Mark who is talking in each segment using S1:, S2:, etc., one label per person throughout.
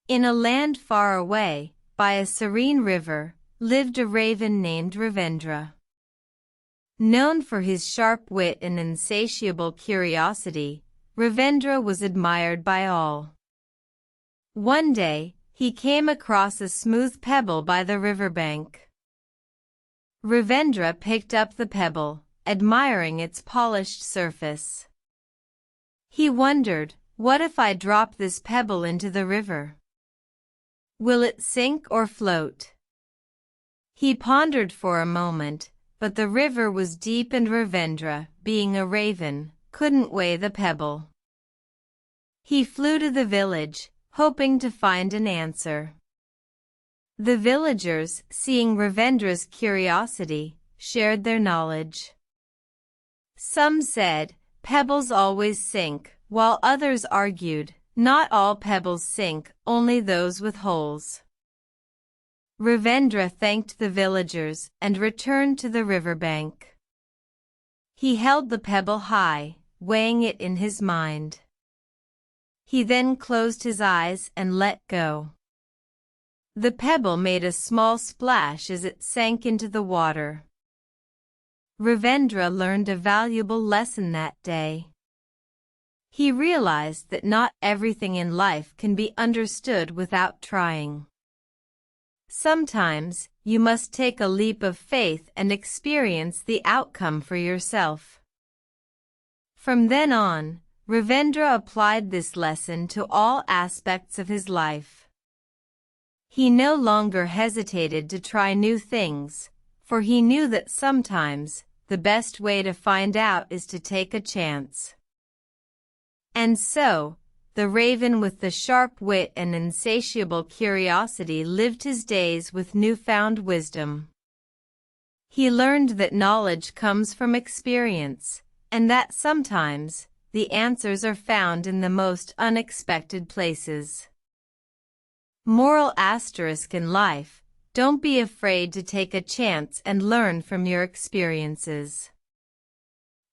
S1: In a land far away, by a serene river, lived a raven named Ravendra. Known for his sharp wit and insatiable curiosity, Ravendra was admired by all. One day, he came across a smooth pebble by the riverbank. Ravendra picked up the pebble, admiring its polished surface. He wondered, what if I drop this pebble into the river? Will it sink or float? He pondered for a moment, but the river was deep and Ravendra, being a raven, couldn't weigh the pebble. He flew to the village, hoping to find an answer. The villagers, seeing Ravendra's curiosity, shared their knowledge. Some said, "Pebbles always sink," while others argued, "Not all pebbles sink, only those with holes." Ravendra thanked the villagers and returned to the riverbank. He held the pebble high, weighing it in his mind. He then closed his eyes and let go. The pebble made a small splash as it sank into the water. Ravendra learned a valuable lesson that day. He realized that not everything in life can be understood without trying. Sometimes, you must take a leap of faith and experience the outcome for yourself. From then on, Ravendra applied this lesson to all aspects of his life. He no longer hesitated to try new things, for he knew that sometimes, the best way to find out is to take a chance. And so, the raven with the sharp wit and insatiable curiosity lived his days with newfound wisdom. He learned that knowledge comes from experience, and that sometimes, the answers are found in the most unexpected places. Moral asterisk in life, don't be afraid to take a chance and learn from your experiences.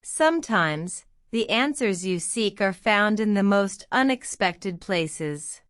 S1: Sometimes, the answers you seek are found in the most unexpected places.